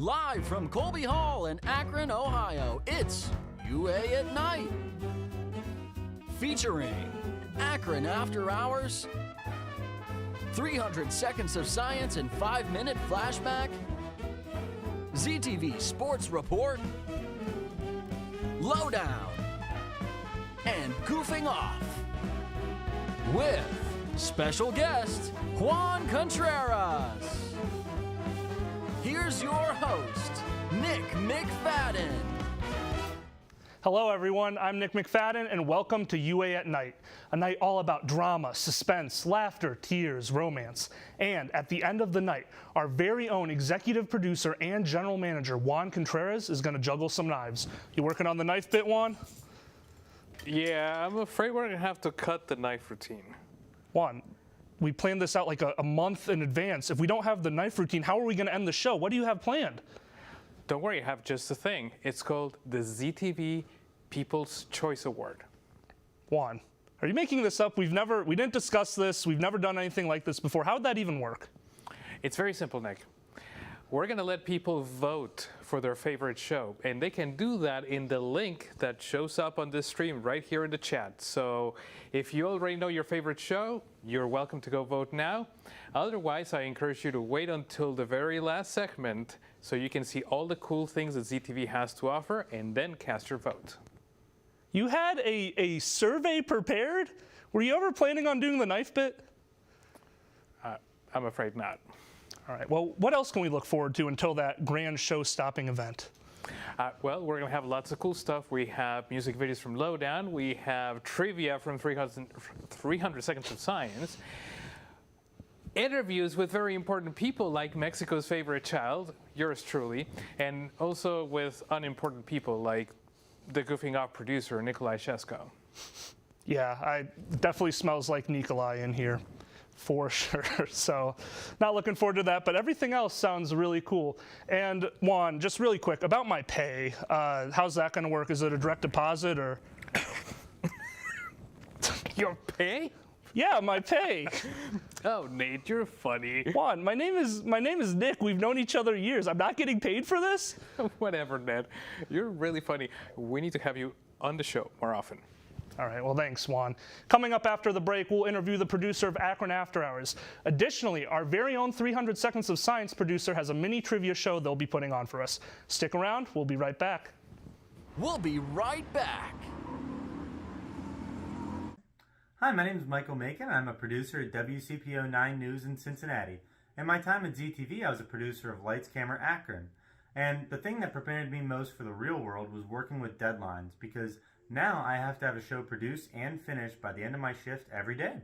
Live from Kolbe Hall in Akron, Ohio, it's UA at Night. Featuring Akron After Hours, 300 Seconds of Science and 5-minute flashback, ZTV Sports Report, Lowdown, and Goofing Off. With special guest, Juan Contreras. Here's your host, Nick McFadden. Hello everyone, I'm Nick McFadden and welcome to UA at Night, a night all about drama, suspense, laughter, tears, romance. And at the end of the night, our very own executive producer and general manager, Juan Contreras, is going to juggle some knives. You working on the knife bit, Juan? Yeah, I'm afraid we're going to have to cut the knife routine. Juan, we planned this out like a month in advance. If we don't have the knife routine, how are we going to end the show? What do you have planned? Don't worry, I have just the thing. It's called the ZTV People's Choice Award. Juan, are you making this up? We didn't discuss this. We've never done anything like this before. How would that even work? It's very simple, Nick. We're going to let people vote for their favorite show, and they can do that in the link that shows up on this stream right here in the chat. So if you already know your favorite show, you're welcome to go vote now. Otherwise, I encourage you to wait until the very last segment so you can see all the cool things that ZTV has to offer and then cast your vote. You had a survey prepared? Were you ever planning on doing the knife bit? I'm afraid not. All right, well, what else can we look forward to until that grand show-stopping event? Well, we're going to have lots of cool stuff. We have music videos from Lowdown. We have trivia from 300 Seconds of Science. Interviews with very important people like Mexico's favorite child, yours truly, and also with unimportant people like the Goofing Off producer, Nikolai Shesko. Yeah, definitely smells like Nikolai in here. For sure. So not looking forward to that, but everything else sounds really cool. And Juan, just really quick about my pay. How's that going to work? Is it a direct deposit or? Your pay? Yeah, my pay. Oh, Nate, you're funny. Juan, my name is Nick. We've known each other years. I'm not getting paid for this? Whatever, Ned. You're really funny. We need to have you on the show more often. All right, well, thanks, Juan. Coming up after the break, we'll interview the producer of Akron After Hours. Additionally, our very own 300 Seconds of Science producer has a mini trivia show they'll be putting on for us. Stick around. We'll be right back. We'll be right back. Hi, my name is Michael Macon. I'm a producer at WCPO 9 News in Cincinnati. In my time at ZTV, I was a producer of Lights Camera Akron. And the thing that prepared me most for the real world was working with deadlines, because now I have to have a show produced and finished by the end of my shift every day.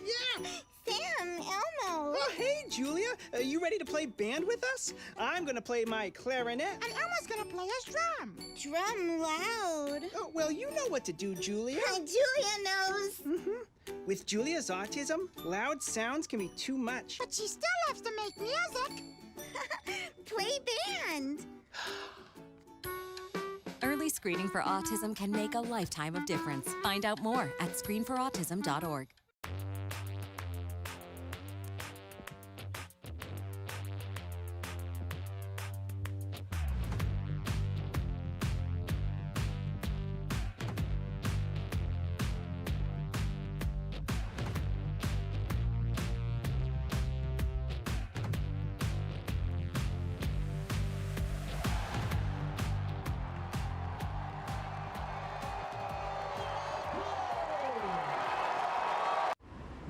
Yeah! Sam, Elmo! Oh, hey, Julia. You ready to play band with us? I'm going to play my clarinet. And Elmo's gonna play his drum. Drum loud. Oh, well, you know what to do, Julia. Julia knows. With Julia's autism, loud sounds can be too much. But she still loves to make music. Play band. Early screening for autism can make a lifetime of difference. Find out more at screenforautism.org.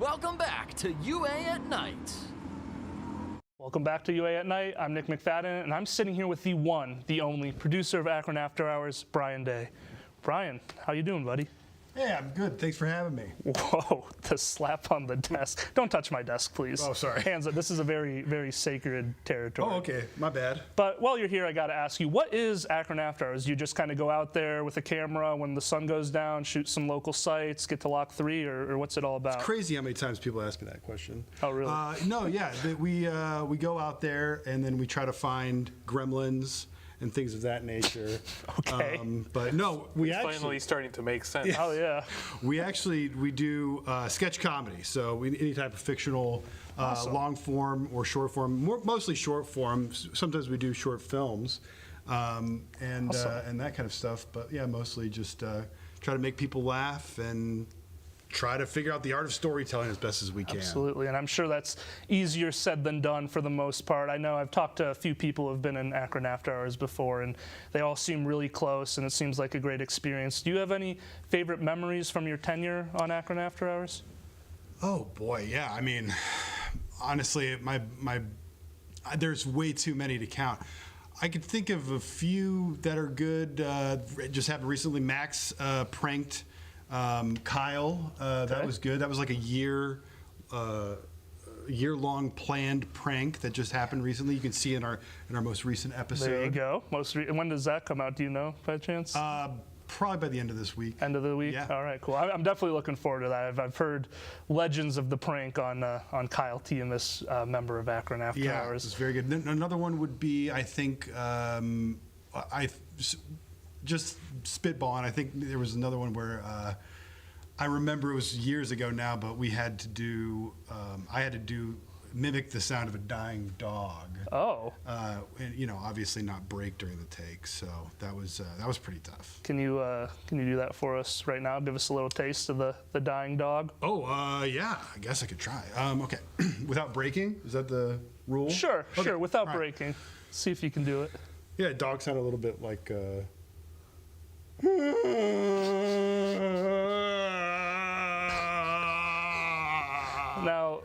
Welcome back to UA at Night. Welcome back to UA at Night. I'm Nick McFadden, and I'm sitting here with the one, the only producer of Akron After Hours, Brian Day. Brian, how you doing, buddy? Hey, I'm good. Thanks for having me. Whoa, the slap on the desk. Don't touch my desk, please. Oh, sorry. Hands up. This is a very, very sacred territory. Oh, okay. My bad. But while you're here, I got to ask you, what is Akron After Hours? Do you just kind of go out there with a camera when the sun goes down, shoot some local sites, get to Lock 3, or what's it all about? It's crazy how many times people ask me that question. Oh, really? No, yeah. We go out there and then we try to find gremlins and things of that nature. Okay. But no, we It's actually finally starting to make sense. Oh, yeah. we do sketch comedy. So any type of fictional, Awesome. long form or short form. Mostly short form. Sometimes we do short films, and that kind of stuff. But yeah, mostly just try to make people laugh and try to figure out the art of storytelling as best as we can. Absolutely, and I'm sure that's easier said than done for the most part. I know I've talked to a few people who have been in Akron After Hours before, and they all seem really close, and it seems like a great experience. Do you have any favorite memories from your tenure on Akron After Hours? Oh boy, yeah. I mean, honestly, there's way too many to count. I could think of a few that are good. Just happened recently. Max pranked Kyle. That was good. That was like a year-long planned prank that just happened recently. You can see in our most recent episode. There you go. When does that come out? Do you know by chance? Probably by the end of this week. End of the week? Yeah. All right, cool. I'm definitely looking forward to that. I've heard legends of the prank on Kyle Tiamis, member of Akron After Hours. It's very good. Then another one would be, I think, just spitballing. I think there was another one where I remember it was years ago now, but we had to do, mimic the sound of a dying dog. Oh. And, obviously not break during the take, so that was pretty tough. Can you do that for us right now? Give us a little taste of the dying dog. Oh, yeah. I guess I could try. Okay. Without breaking? Is that the rule? Sure. Okay. Without All right. breaking. See if you can do it. Yeah, dog sound a little bit like. Now,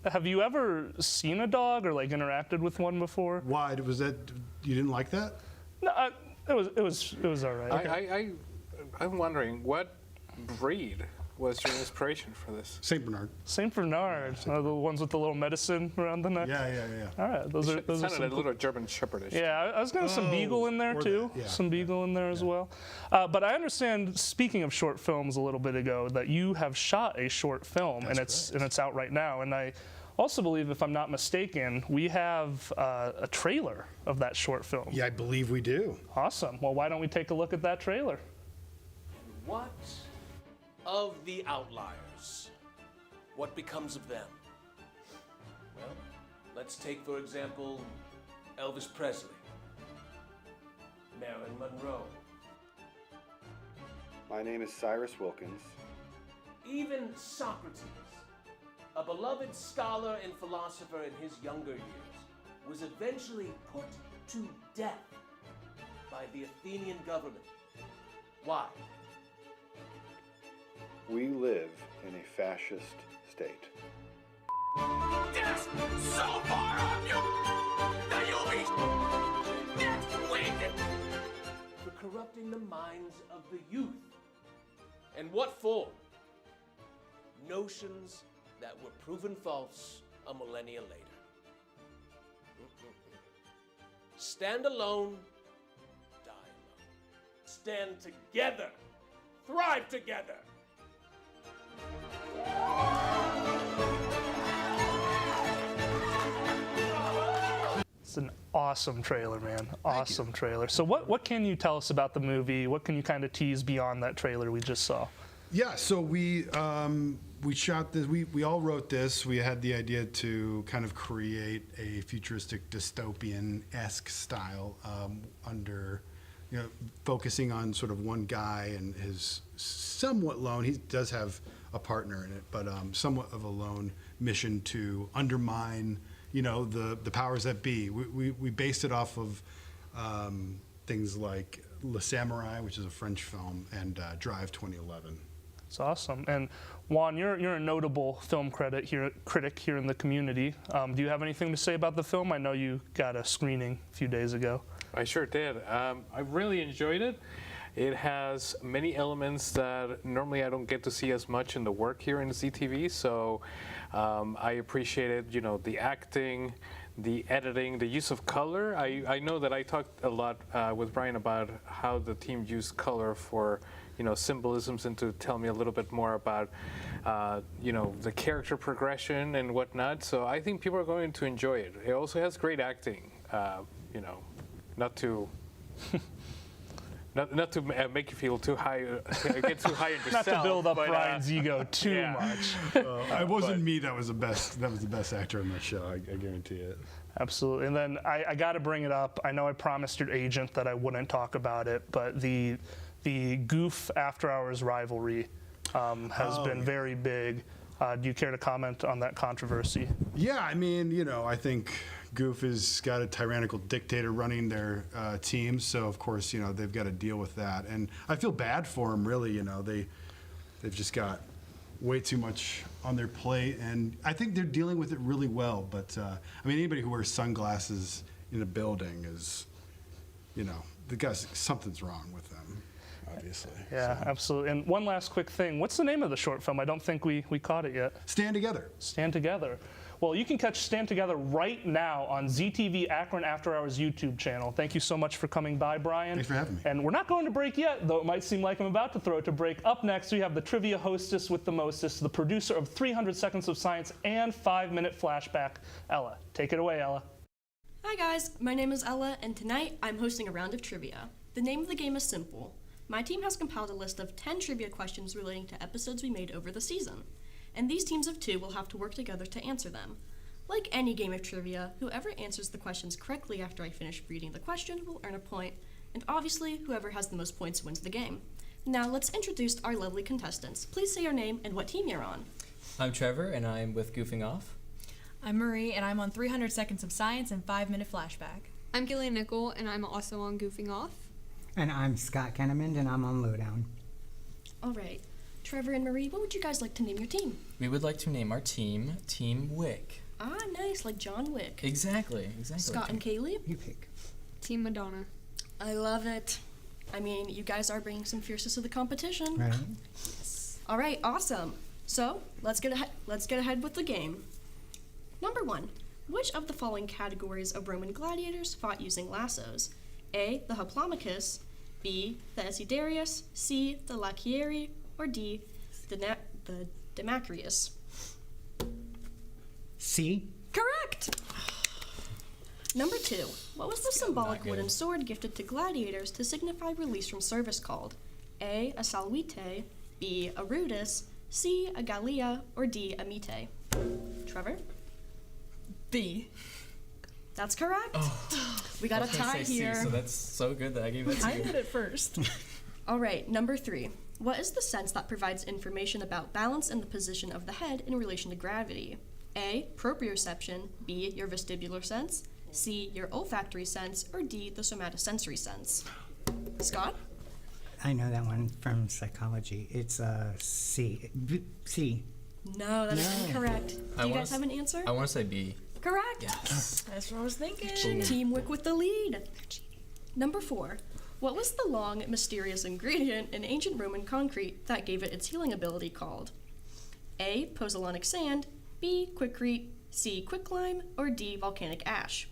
have you ever seen a dog or like interacted with one before? Why was that? You didn't like that? No, it was all right. I'm wondering, what breed was your inspiration for this? Saint Bernard. Saint Bernard, the ones with the little medicine around the neck. Yeah. All right, those are Sounded some a little German Shepherdish. Yeah, I was going to some beagle in there or too. that, yeah. Some beagle in there as well. But I understand, speaking of short films a little bit ago, that you have shot a short film and it's out right now. And I also believe, if I'm not mistaken, we have a trailer of that short film. Yeah, I believe we do. Awesome. Well, why don't we take a look at that trailer? What of the outliers? What becomes of them? Well, let's take, for example, Elvis Presley, Marilyn Monroe. My name is Cyrus Wilkins. Even Socrates, a beloved scholar and philosopher in his younger years, was eventually put to death by the Athenian government. Why? We live in a fascist state. Yes! So far on you that you'll be next week! For corrupting the minds of the youth. And what for? Notions that were proven false a millennia later. Stand alone, die alone. Stand together, thrive together. It's an awesome trailer, man. Awesome trailer. So what can you tell us about the movie? What can you kind of tease beyond that trailer we just saw? Yeah, so we shot this. We all wrote this. We had the idea to kind of create a futuristic dystopian-esque style under, focusing on sort of one guy and his somewhat lone. He does have a partner in it, but somewhat of a lone mission to undermine, the powers that be. We based it off of things like Le Samurai, which is a French film, and Drive 2011. It's awesome. And Juan, you're a notable film critic here in the community. Do you have anything to say about the film? I know you got a screening a few days ago. I sure did. I really enjoyed it. It has many elements that normally I don't get to see as much in the work here in ZTV, so I appreciated, you know, the acting, the editing, the use of color. I know that I talked a lot with Brian about how the team used color for, you know, symbolisms and to tell me a little bit more about, you know, the character progression and whatnot. So I think people are going to enjoy it. It also has great acting, you know, not to... Not to make you feel too high, get too high in yourself. Not to build up but, Brian's ego too much. It wasn't me that was the best. That was the best actor on that show. I guarantee it. Absolutely. And then I got to bring it up. I know I promised your agent that I wouldn't talk about it, but the Goof After Hours rivalry has been very big. Do you care to comment on that controversy? Yeah, I mean, you know, I think Goof has got a tyrannical dictator running their team, so of course, you know, they've got to deal with that. And I feel bad for them, really. You know, they've just got way too much on their plate, and I think they're dealing with it really well. But I mean, anybody who wears sunglasses in a building is, you know, the guys, something's wrong with them. Obviously. Yeah, so. absolutely. And one last quick thing. What's the name of the short film? I don't think we caught it yet. Stand Together. Stand Together. Well, you can catch Stand Together right now on ZTV Akron After Hours YouTube channel. Thank you so much for coming by, Brian. Thanks for having me. And we're not going to break yet, though it might seem like I'm about to throw it to break. Up next, we have the trivia hostess with the mostest, the producer of 300 Seconds of Science and 5-Minute Flashback, Ella. Take it away, Ella. Hi guys, my name is Ella, and tonight I'm hosting a round of trivia. The name of the game is simple. My team has compiled a list of 10 trivia questions relating to episodes we made over the season, and these teams of 2 will have to work together to answer them. Like any game of trivia, whoever answers the questions correctly after I finish reading the question will earn a point, and obviously, whoever has the most points wins the game. Now let's introduce our lovely contestants. Please say your name and what team you're on. I'm Trevor, and I'm with Goofing Off. I'm Marie, and I'm on 300 Seconds of Science and 5-Minute Flashback. I'm Gillian Nickel, and I'm also on Goofing Off. And I'm Scott Kenneman, and I'm on Lowdown. All right. Trevor and Marie, what would you guys like to name your team? We would like to name our team Team Wick. Ah, nice, like John Wick. Exactly. Scott and Kaylee? You pick. Team Madonna. I love it. I mean, you guys are bringing some fierceness to the competition. Right. Yes. All right, awesome. So, let's get ahead with the game. Number 1. Which of the following categories of Roman gladiators fought using lassos? A, the Hoplomachus, B, the Desiderius, C, the Lacieri, or D, the Democritus? C. Correct! Number 2. What was the symbolic wooden sword gifted to gladiators to signify release from service called? A, a salvite, B, a rudis, C, a gallia, or D, a mite? Trevor? B. That's correct. We got a tie here. C, so that's so good that I gave that to you. I did it first. All right, number 3. What is the sense that provides information about balance and the position of the head in relation to gravity? A, proprioception, B, your vestibular sense, C, your olfactory sense, or D, the somatosensory sense? Scott? I know that one from psychology. It's C. C. No, that is incorrect. Do you guys have an answer? I want to say B. Correct. Yes. That's what I was thinking. Teamwork with the lead. Number 4. What was the long, mysterious ingredient in ancient Roman concrete that gave it its healing ability called? A, pozzolanic sand, B, quickrete, C, quicklime, or D, volcanic ash?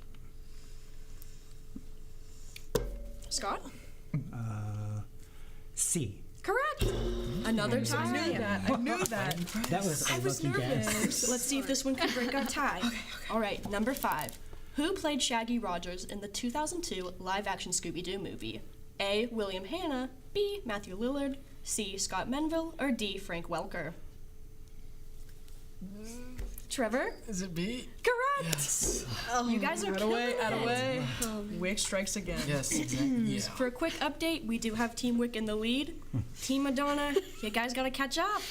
Scott? C. Correct. Another tie. I knew that. That was a lucky guess. Let's see if this one can break our tie. Okay. All right, number 5. Who played Shaggy Rogers in the 2002 live-action Scooby-Doo movie? A, William Hanna, B, Matthew Lillard, C, Scott Menville, or D, Frank Welker? Trevor? Is it B? Correct. Yes. You guys are killing it. Out of way. Wick strikes again. Yes, exactly. Yeah. For a quick update, we do have Team Wick in the lead. Team Madonna, you guys gotta catch up.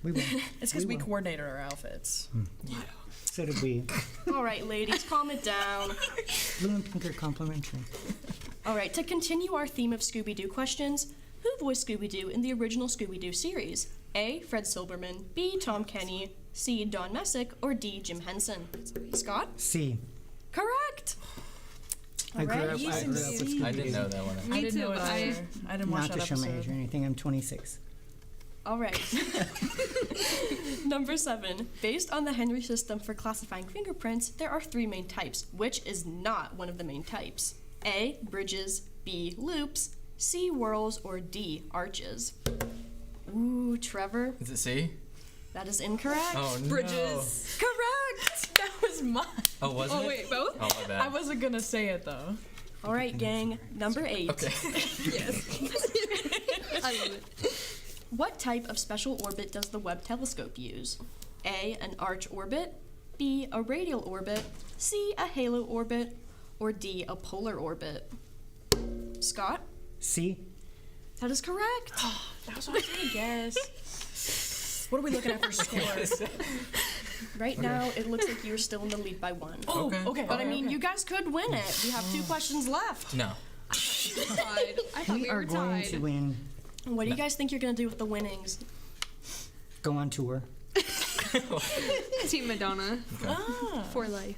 We will. It's because we coordinated our outfits. Yeah. So did we. All right, ladies, calm it down. Blue and pink are complimentary. All right, to continue our theme of Scooby-Doo questions, who voiced Scooby-Doo in the original Scooby-Doo series? A, Fred Silverman, B, Tom Kenny, C, Don Messick, or D, Jim Henson? Scott? C. Correct! I grew up Alright, with Scooby-Doo. I didn't know that one. I didn't know it either. I didn't watch Not that to show my age episode. or anything, I'm 26. All right. Number 7. Based on the Henry system for classifying fingerprints, there are 3 main types. Which is not one of the main types? A. Bridges. B. Loops. C. Whorls. Or D. Arches. Ooh, Trevor. Is it C? That is incorrect. Oh, no. Bridges. Correct. That was mine. Oh, was it? Oh, wait, both? Oh, my bad. I wasn't going to say it, though. All right, gang. Number 8. Okay. Yes. I love it. What type of special orbit does the Webb telescope use? A. An arch orbit. B. A radial orbit. C. A halo orbit. Or D. A polar orbit. Scott? C. That is correct. That was what I was going to guess. What are we looking at for scores? Right now, it looks like you're still in the lead by 1. Oh, okay. But I mean, you guys could win it. We have 2 questions left. No. I thought We we are were going tied. to win. What do you guys think you're going to do with the winnings? Go on tour. Team Madonna. Ah. For life.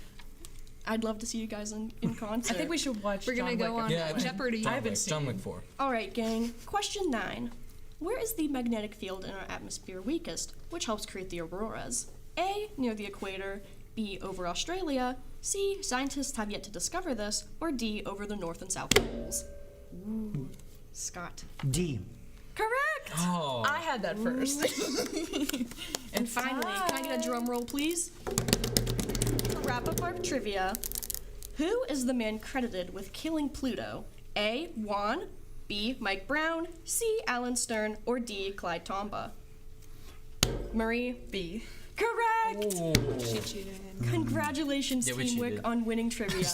I'd love to see you guys in concert. I think we should watch We're gonna John go Wick. on Yeah, I think Jeopardy. John I haven't Wick. seen John Wick 4. All right, gang. Question 9. Where is the magnetic field in our atmosphere weakest, which helps create the auroras? A. Near the equator. B. Over Australia. C. Scientists have yet to discover this. Or D. Over the North and South Poles. Ooh. Scott. D. Correct! Oh. I had that first. And finally, can I get a drum roll, please? To wrap up our trivia, who is the man credited with killing Pluto? A. Juan. B. Mike Brown. C. Alan Stern. Or D. Clyde Tombaugh. Marie? B. Correct! Oh. She cheated. Congratulations, Yeah, we Team Wick, cheated. on winning trivia.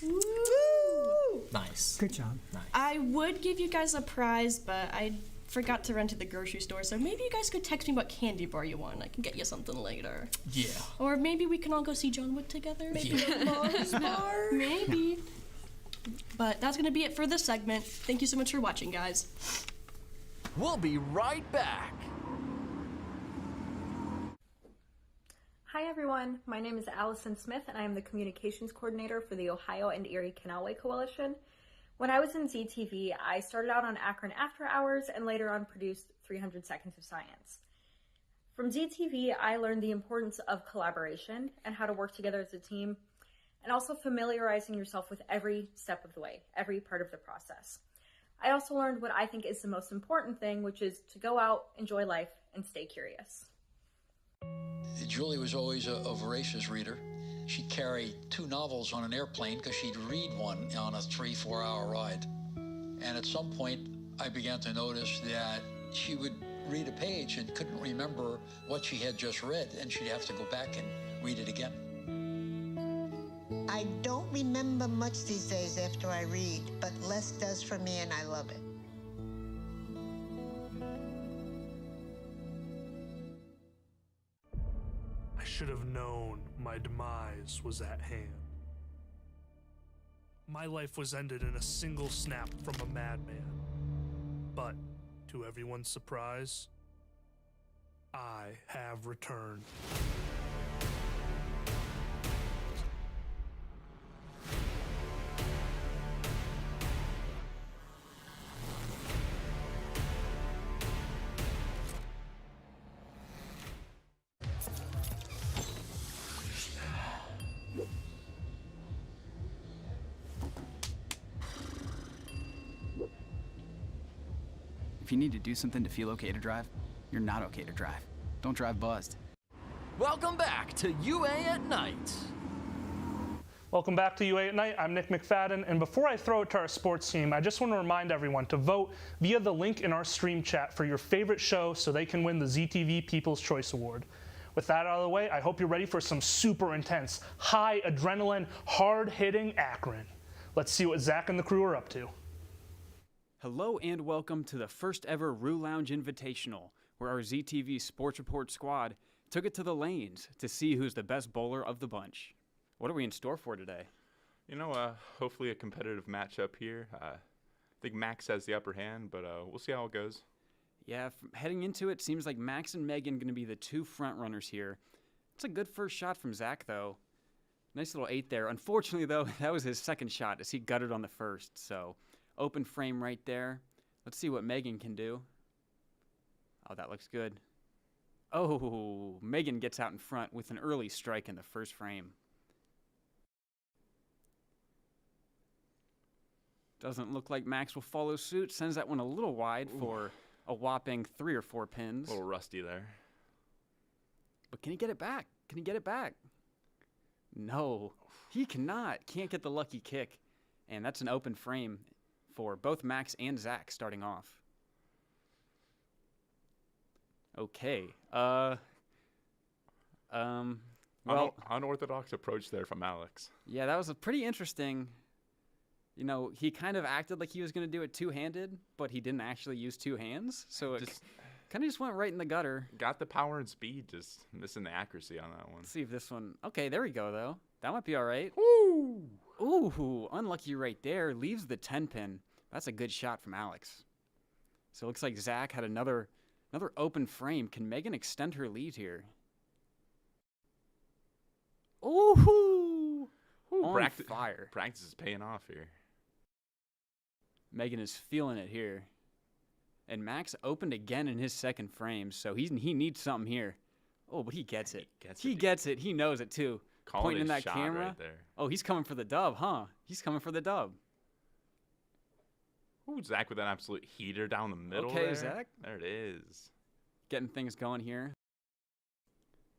Woo! Nice. Good job. I would give you guys a prize, but I forgot to run to the grocery store, so maybe you guys could text me what candy bar you want. I can get you something later. Yeah. Or maybe we can all go see John Wick together. Maybe Yeah. at Mars Bar. Maybe. But that's going to be it for this segment. Thank you so much for watching, guys. We'll be right back. Hi everyone, my name is Allison Smith and I am the Communications Coordinator for the Ohio and Erie Canalway Coalition. When I was in ZTV, I started out on Akron After Hours and later on produced 300 Seconds of Science. From ZTV, I learned the importance of collaboration and how to work together as a team, and also familiarizing yourself with every step of the way, every part of the process. I also learned what I think is the most important thing, which is to go out, enjoy life, and stay curious. Julie was always a voracious reader. She'd carry 2 novels on an airplane because she'd read one on a 3-4 hour ride. And at some point, I began to notice that she would read a page and couldn't remember what she had just read, and she'd have to go back and read it again. I don't remember much these days after I read, but less does for me, and I love it. I should have known my demise was at hand. My life was ended in a single snap from a madman. But, to everyone's surprise, I have returned. If you need to do something to feel okay to drive, you're not okay to drive. Don't drive buzzed. Welcome back to UA at Night. Welcome back to UA at Night. I'm Nick McFadden, and before I throw it to our sports team, I just want to remind everyone to vote via the link in our stream chat for your favorite show so they can win the ZTV People's Choice Award. With that out of the way, I hope you're ready for some super intense, high adrenaline, hard-hitting Akron. Let's see what Zach and the crew are up to. Hello and welcome to the first ever Rue Lounge Invitational, where our ZTV Sports Report squad took it to the lanes to see who's the best bowler of the bunch. What are we in store for today? You know, hopefully a competitive matchup here. I think Max has the upper hand, but we'll see how it goes. Yeah, heading into it, seems like Max and Megan going to be the 2 front runners here. It's a good first shot from Zach, though. Nice little 8 there. Unfortunately, though, that was his second shot as he gutted on the first. So open frame right there. Let's see what Megan can do. Oh, that looks good. Oh, Megan gets out in front with an early strike in the first frame. Doesn't look like Max will follow suit. Sends that one a little wide for a whopping 3 or 4 pins. A little rusty there. But can he get it back? Can he get it back? No, he cannot. Can't get the lucky kick. And that's an open frame for both Max and Zach starting off. Okay. Well, Unorthodox approach there from Alex. yeah, that was a pretty interesting. You know, he kind of acted like he was going to do it two-handed, but he didn't actually use two hands. So it kind of just went right in the gutter. Got the power and speed, just missing the accuracy on that one. Let's see if this one. Okay, there we go, though. That might be all right. Woo! Ooh, unlucky right there. Leaves the 10-pin. That's a good shot from Alex. So it looks like Zach had another open frame. Can Megan extend her lead here? Ooh, on fire. Practice is paying off here. Megan is feeling it here. And Max opened again in his second frame, so he needs something here. Oh, but he gets it. He gets it. He knows it, too. Calling Pointing in his that shot camera. right there. Oh, he's coming for the dub, huh? He's coming for the dub. Ooh, Zach with an absolute heater down the middle Okay, there. Zach. There it is. Getting things going here.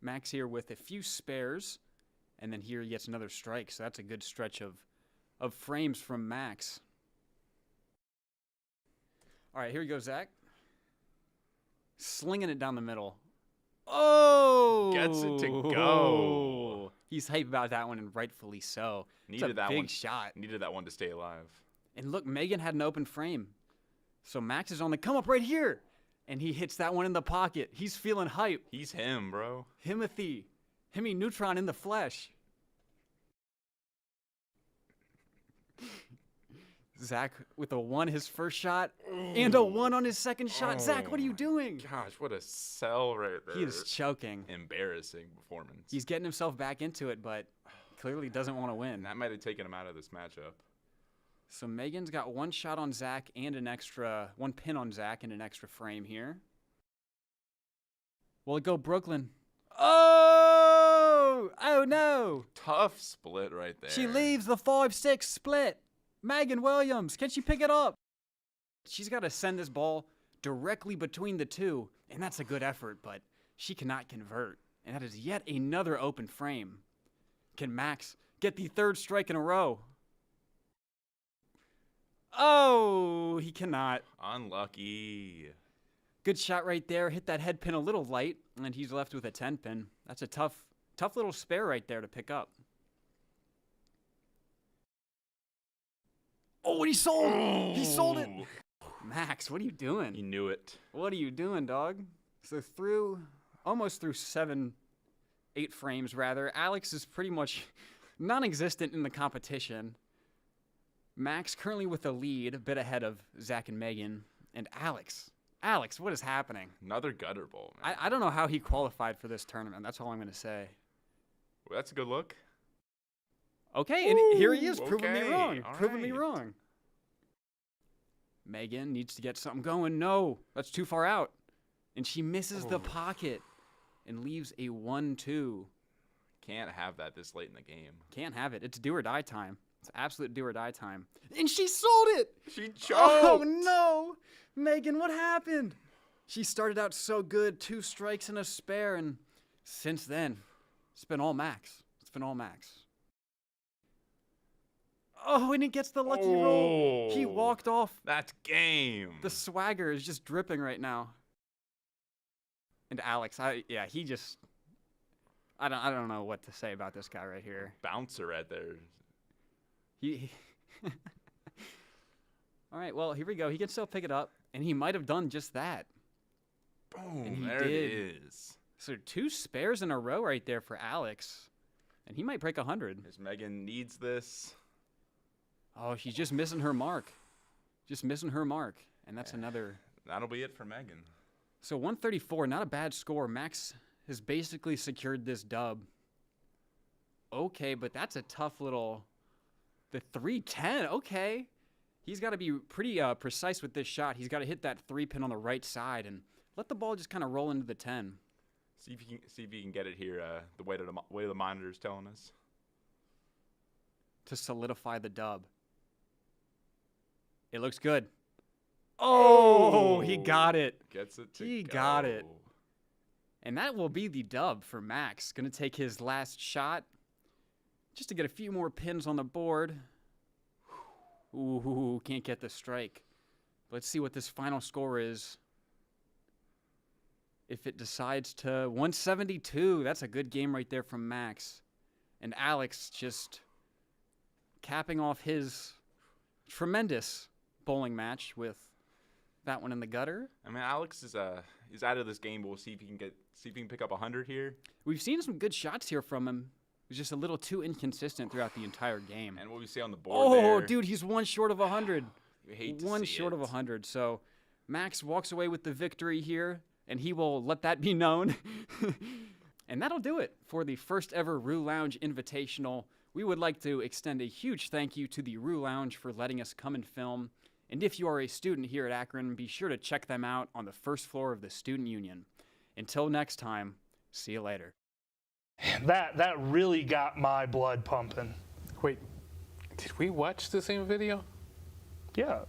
Max here with a few spares. And then here he gets another strike, so that's a good stretch of frames from Max. All right, here we go, Zach. Slinging it down the middle. Oh! Gets it to go. He's hype about that one, and rightfully so. Needed it's a that big one. shot. Needed that one to stay alive. And look, Megan had an open frame. So Max is on the come up right here. And he hits that one in the pocket. He's feeling hype. He's him, bro. Himothy Neutron in the flesh. Zach with a 1 his first shot and a 1 on his second shot. Zach, what are you doing? Gosh, what a sell right there. He is choking. Embarrassing performance. He's getting himself back into it, but clearly doesn't want to win. That might have taken him out of this matchup. So Megan's got 1 shot on Zach and 1 pin on Zach and an extra frame here. Will it go Brooklyn? Oh! Oh no! Tough split right there. She leaves the 5-6 split. Megan Williams, can she pick it up? She's got to send this ball directly between the two, and that's a good effort, but she cannot convert. And that is yet another open frame. Can Max get the 3rd strike in a row? Oh, he cannot. Unlucky. Good shot right there. Hit that head pin a little light, and he's left with a 10 pin. That's a tough little spare right there to pick up. Oh, and he sold! Oh. He sold it! Max, what are you doing? He knew it. What are you doing, dog? So almost through 8 frames, rather. Alex is pretty much non-existent in the competition. Max currently with the lead, a bit ahead of Zach and Megan. And Alex, what is happening? Another gutter bowl, man. I don't know how he qualified for this tournament. That's all I'm going to say. Well, that's a good look. Okay, and here he is, proving me okay, wrong. all Proving me right. wrong. Megan needs to get something going. No, that's too far out. And she misses the pocket and leaves a 1-2. Can't have that this late in the game. Can't have it. It's do or die time. It's absolute do or die time. And she sold it! She choked! Oh, no! Megan, what happened? She started out so good, 2 strikes and a spare, and since then, it's been all Max. It's been all Max. Oh, and he gets the lucky roll. He walked off. That's game. The swagger is just dripping right now. And Alex, I don't know what to say about this guy right here. Bouncer right there. All right, well, here we go. He can still pick it up, and he might have done just that. Boom, and he there did. it is. So 2 spares in a row right there for Alex, and he might break 100. As Megan needs this. Oh, she's just missing her mark. Just missing her mark, and that's another. That'll be it for Megan. So 134, not a bad score. Max has basically secured this dub. Okay, but that's a tough little... The 310, okay. He's got to be pretty precise with this shot. He's got to hit that 3-pin on the right side and let the ball just kind of roll into the 10. See if you can get it here. The way the monitor is telling us to solidify the dub. It looks good. Oh, he got it. Gets it. He got it. And that will be the dub for Max. Going to take his last shot just to get a few more pins on the board. Ooh, can't get the strike. Let's see what this final score is. If it decides to 172, that's a good game right there from Max. And Alex just capping off his tremendous bowling match with that one in the gutter. I mean, Alex is out of this game, but we'll see if he can pick up 100 here. We've seen some good shots here from him. He was just a little too inconsistent throughout the entire game. And what we see on the board there. Oh, dude, he's one short of 100. You hate to one see short it. of 100. So Max walks away with the victory here, and he will let that be known. And that'll do it for the first ever Rue Lounge Invitational. We would like to extend a huge thank you to the Rue Lounge for letting us come and film. And if you are a student here at Akron, be sure to check them out on the first floor of the Student Union. Until next time, see you later. That really got my blood pumping. Wait, did we watch the same video? Yeah.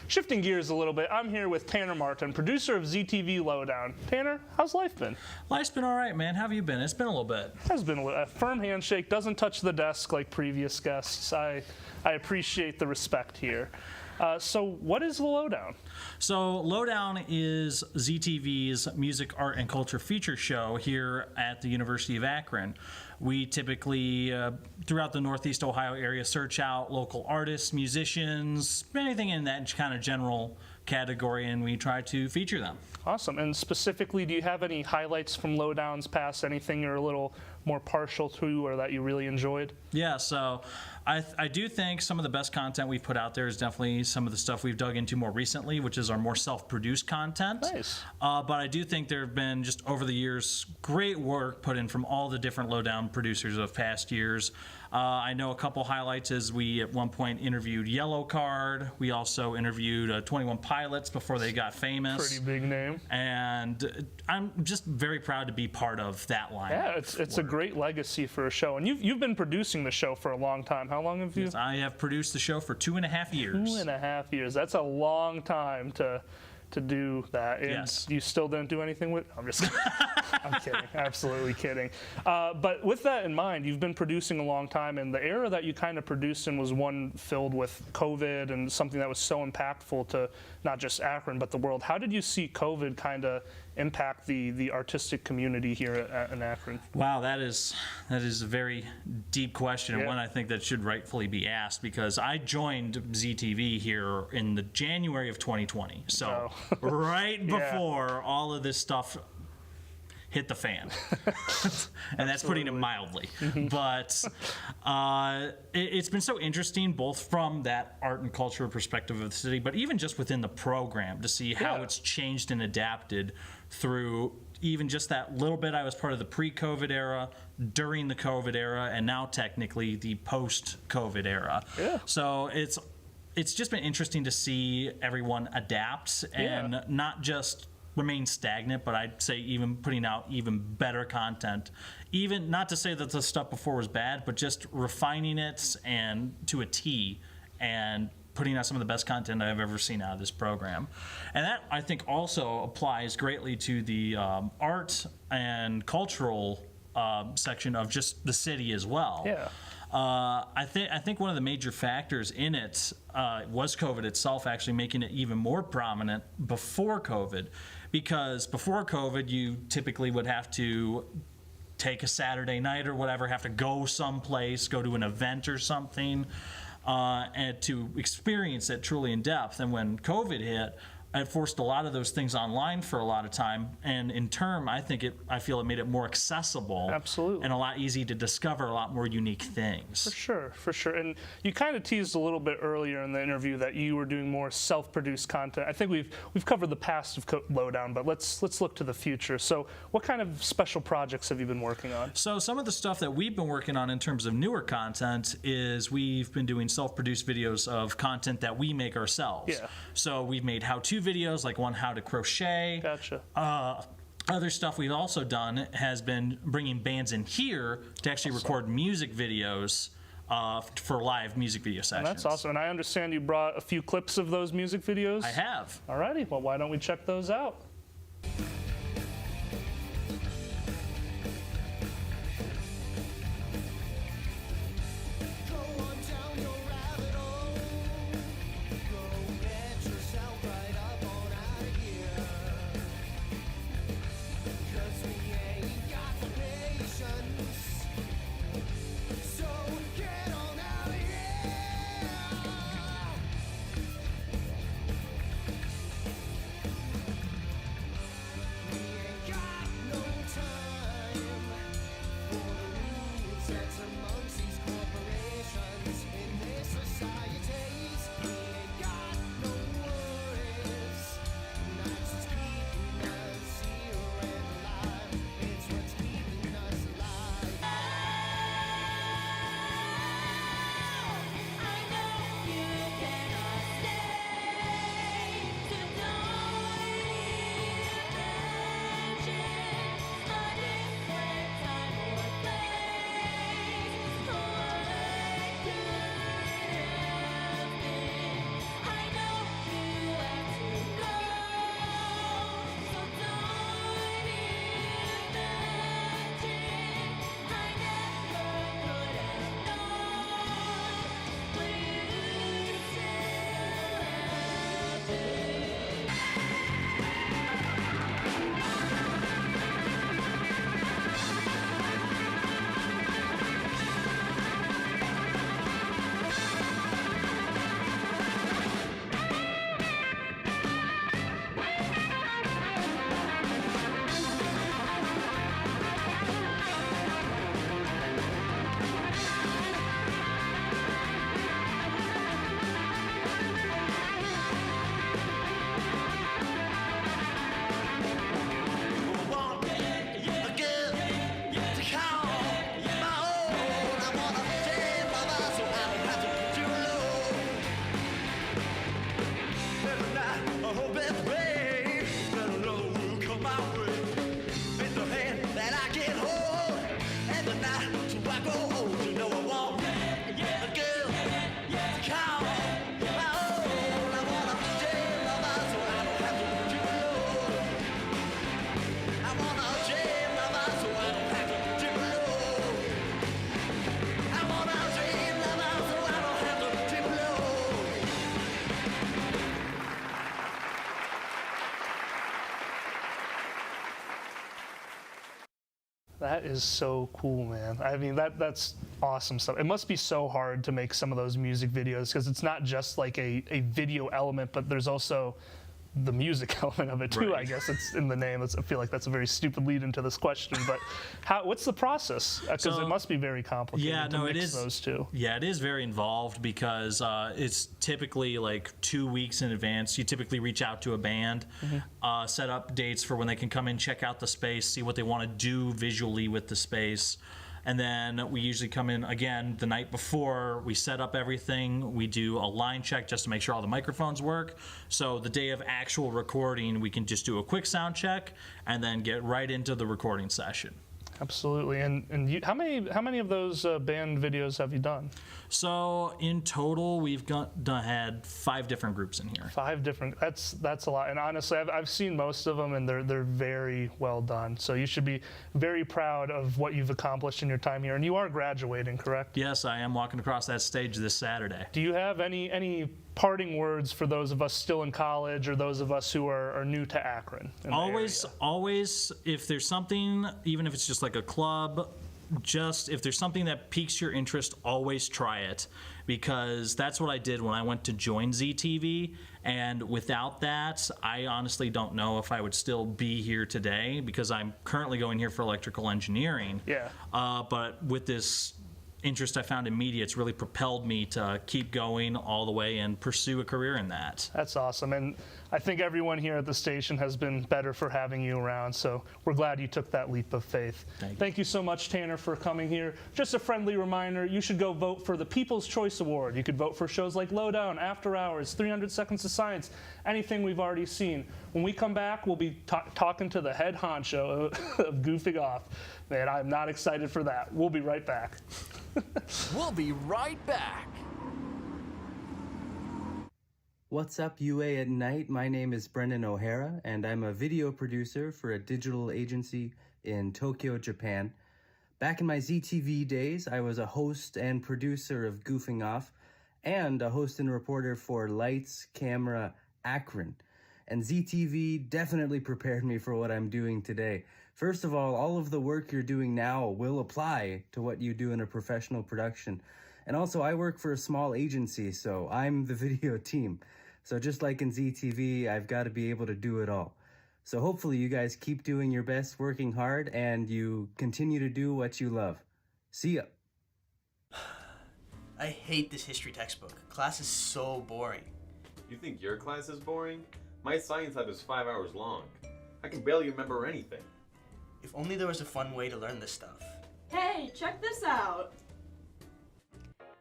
Shifting gears a little bit, I'm here with Tanner Martin, producer of ZTV Lowdown. Tanner, how's life been? Life's been all right, man. How have you been? It's been a little bit. It has been a firm handshake, doesn't touch the desk like previous guests. I appreciate the respect here. So what is the Lowdown? So Lowdown is ZTV's music, art, and culture feature show here at the University of Akron. We typically, throughout the Northeast Ohio area, search out local artists, musicians, anything in that kind of general category, and we try to feature them. Awesome. And specifically, do you have any highlights from Lowdown's past, anything you're a little more partial to or that you really enjoyed? Yeah, so I do think some of the best content we've put out there is definitely some of the stuff we've dug into more recently, which is our more self-produced content. Nice. But I do think there have been, just over the years, great work put in from all the different Lowdown producers of past years. I know a couple highlights is we at one point interviewed Yellow Card. We also interviewed 21 Pilots before they got famous. Pretty big name. And I'm just very proud to be part of that line. Yeah, it's a great legacy for a show. And you've been producing the show for a long time. How long have you? Yes, I have produced the show for 2.5 years. 2.5 years. That's a long time to do that. And yes. You still didn't do anything with I'm just I'm kidding. Absolutely kidding. But with that in mind, you've been producing a long time, and the era that you kind of produced in was one filled with COVID and something that was so impactful to not just Akron, but the world. How did you see COVID kind of impact the artistic community here in Akron? Wow, that is a very deep question, and one I think that should rightfully be asked, because I joined ZTV here in the January of 2020, so right before all of this stuff hit the fan. And that's putting it mildly. But it's been so interesting, both from that art and culture perspective of the city, but even just within the program, to see how it's changed and adapted through even just that little bit. I was part of the pre-COVID era, during the COVID era, and now technically the post-COVID era. Yeah. So it's just been interesting to see everyone adapt and not just remain stagnant, but I'd say even putting out even better content. Even not to say that the stuff before was bad, but just refining it and to a T, and putting out some of the best content I've ever seen out of this program. And that, I think, also applies greatly to the art and cultural section of just the city as well. Yeah. I think one of the major factors in it was COVID itself, actually making it even more prominent before COVID, because before COVID, you typically would have to take a Saturday night or whatever, have to go someplace, go to an event or something, and to experience it truly in depth. And when COVID hit, it forced a lot of those things online for a lot of time, and in turn, I feel it made it more accessible. Absolutely. And a lot easy to discover a lot more unique things. For sure. And you kind of teased a little bit earlier in the interview that you were doing more self-produced content. I think we've covered the past of Lowdown, but let's look to the future. So what kind of special projects have you been working on? So some of the stuff that we've been working on in terms of newer content is we've been doing self-produced videos of content that we make ourselves. Yeah. So we've made how-to videos, like one how to crochet. Gotcha. Other stuff we've also done has been bringing bands in here to actually record music videos for live music video sessions. And that's awesome. And I understand you brought a few clips of those music videos? I have. Alrighty, well, why don't we check those out? That is so cool, man. I mean, that's awesome stuff. It must be so hard to make some of those music videos because it's not just like a video element, but there's also the music element of it too. Right. I guess it's in the name. I feel like that's a very stupid lead into this question, but what's the process? Because it must be very complicated to mix those two. Yeah, it is very involved because it's typically like 2 weeks in advance. You typically reach out to a band, set up dates for when they can come in, check out the space, see what they want to do visually with the space. And then we usually come in again the night before, we set up everything, we do a line check just to make sure all the microphones work. So the day of actual recording, we can just do a quick sound check and then get right into the recording session. Absolutely. And how many of those band videos have you done? So in total, we've had 5 different groups in here. 5 different. That's a lot. And honestly, I've seen most of them, and they're very well done. So you should be very proud of what you've accomplished in your time here. And you are graduating, correct? Yes, I am walking across that stage this Saturday. Do you have any parting words for those of us still in college or those of us who are new to Akron? Always, if there's something, even if it's just like a club just if there's something that piques your interest, always try it, because that's what I did when I went to join ZTV. And without that, I honestly don't know if I would still be here today, because I'm currently going here for electrical engineering. Yeah. But with this interest I found in media, it's really propelled me to keep going all the way and pursue a career in that. That's awesome. And I think everyone here at the station has been better for having you around, so we're glad you took that leap of faith. Thank you so much, Tanner, for coming here. Just a friendly reminder, you should go vote for the People's Choice Award. You could vote for shows like Lowdown, After Hours, 300 Seconds of Science, anything we've already seen. When we come back, we'll be talking to the head honcho of Goofing Off. Man, I'm not excited for that. We'll be right back. We'll be right back. What's up, UA at Night? My name is Brendan O'Hara, and I'm a video producer for a digital agency in Tokyo, Japan. Back in my ZTV days, I was a host and producer of Goofing Off, and a host and reporter for Lights, Camera, Akron. And ZTV definitely prepared me for what I'm doing today. First of all of the work you're doing now will apply to what you do in a professional production. And also, I work for a small agency, so I'm the video team. So just like in ZTV, I've got to be able to do it all. So hopefully you guys keep doing your best, working hard, and you continue to do what you love. See ya. I hate this history textbook. Class is so boring. You think your class is boring? My science lab is 5 hours long. I can barely remember anything. If only there was a fun way to learn this stuff. Hey, check this out!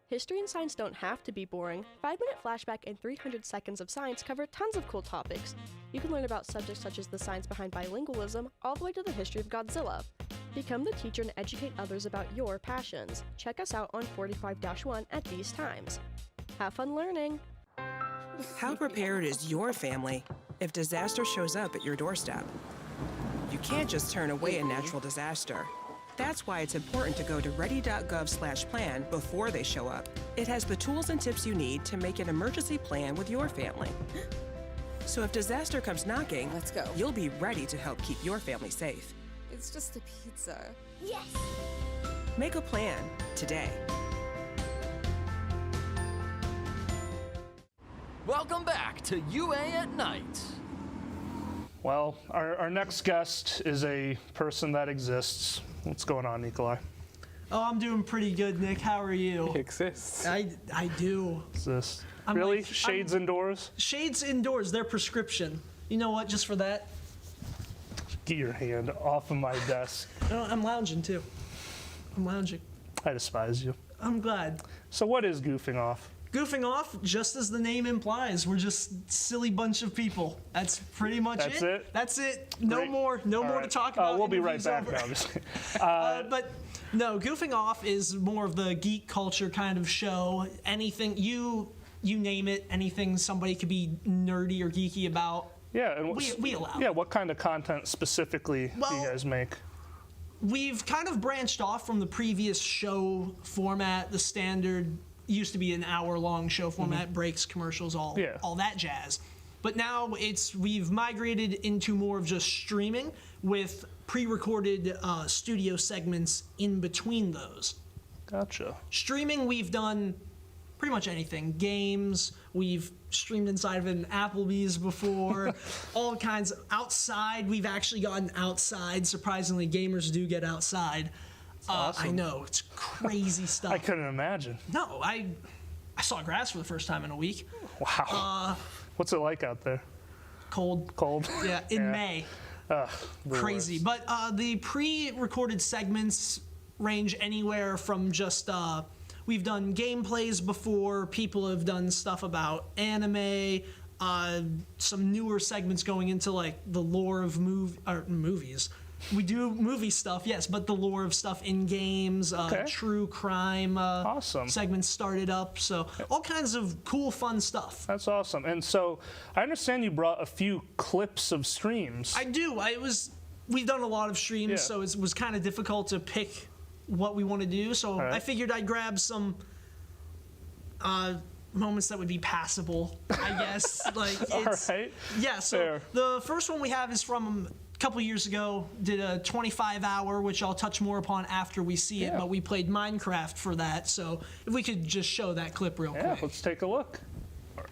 History and science don't have to be boring. 5-minute flashback and 300 seconds of science cover tons of cool topics. You can learn about subjects such as the science behind bilingualism, all the way to the history of Godzilla. Become the teacher and educate others about your passions. Check us out on 45-1 at these times. Have fun learning! How prepared is your family if disaster shows up at your doorstep? You can't just turn away a natural disaster. That's why it's important to go to ready.gov/plan before they show up. It has the tools and tips you need to make an emergency plan with your family. So if disaster comes knocking, let's go. You'll be ready to help keep your family safe. It's just a pizza. Yes! Make a plan today. Welcome back to UA at Night. Well, our next guest is a person that exists. What's going on, Nikolai? Oh, I'm doing pretty good, Nick. How are you? He exists. I do. Exists. Really? Shades indoors? Shades indoors. They're prescription. You know what? Just for that. Get your hand off of my desk. No, I'm lounging too. I'm lounging. I despise you. I'm glad. So what is Goofing Off? Goofing Off, just as the name implies, we're just silly bunch of people. That's pretty much That's it? That's it. No Great. more All to talk about. We'll be right Interview's back over. now. Just kidding. But no, Goofing Off is more of the geek culture kind of show. Anything you name it, anything somebody could be nerdy or geeky about. Yeah, and we allow. Yeah, what kind of content specifically do you guys make? We've kind of branched off from the previous show format. The standard used to be an hour-long show format, breaks, commercials, all that jazz. But now we've migrated into more of just streaming with pre-recorded studio segments in between those. Gotcha. Streaming, we've done pretty much anything. Games, we've streamed inside of an Applebee's before, all kinds. Outside, we've actually gotten outside. Surprisingly, gamers do get outside. Awesome. I know, it's crazy stuff. I couldn't imagine. No, I saw grass for the first time in a week. Wow. What's it like out there? Cold. Cold? Yeah, in May. The Crazy. worst. But the pre-recorded segments range anywhere from just, we've done gameplays before, people have done stuff about anime, some newer segments going into like the lore of movies. We do movie stuff, yes, but the lore of stuff in games, true crime segments started up, so all kinds of cool, fun stuff. That's awesome. And so I understand you brought a few clips of streams. I do. We've done a lot of streams, so it was kind of difficult to pick what we want to do, so I figured I'd grab some moments that would be passable, I guess. Like, it's, all right. Yeah, so the first one we have is from couple years ago, did a 25-hour, which I'll touch more upon after we see it, but we played Minecraft for that. So if we could just show that clip real quick. Let's take a look.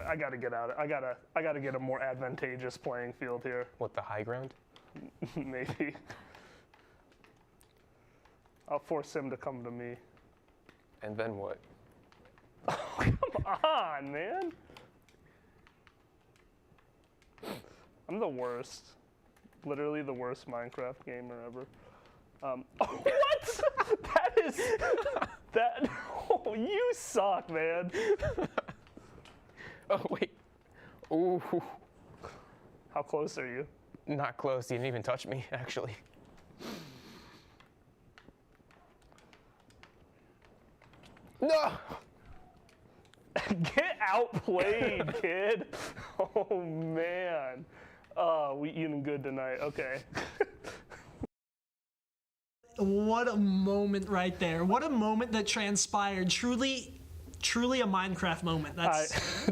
I gotta get out. I gotta get a more advantageous playing field here. What, the high ground? Maybe. I'll force him to come to me. And then what? Oh, come on, man. I'm the worst. Literally the worst Minecraft gamer ever. What? That is... That... Oh, you suck, man. Oh, wait. Ooh. How close are you? Not close. You didn't even touch me, actually. No! Get outplayed, kid. Oh, man. We eating good tonight. Okay. What a moment right there. What a moment that transpired. Truly a Minecraft moment. That's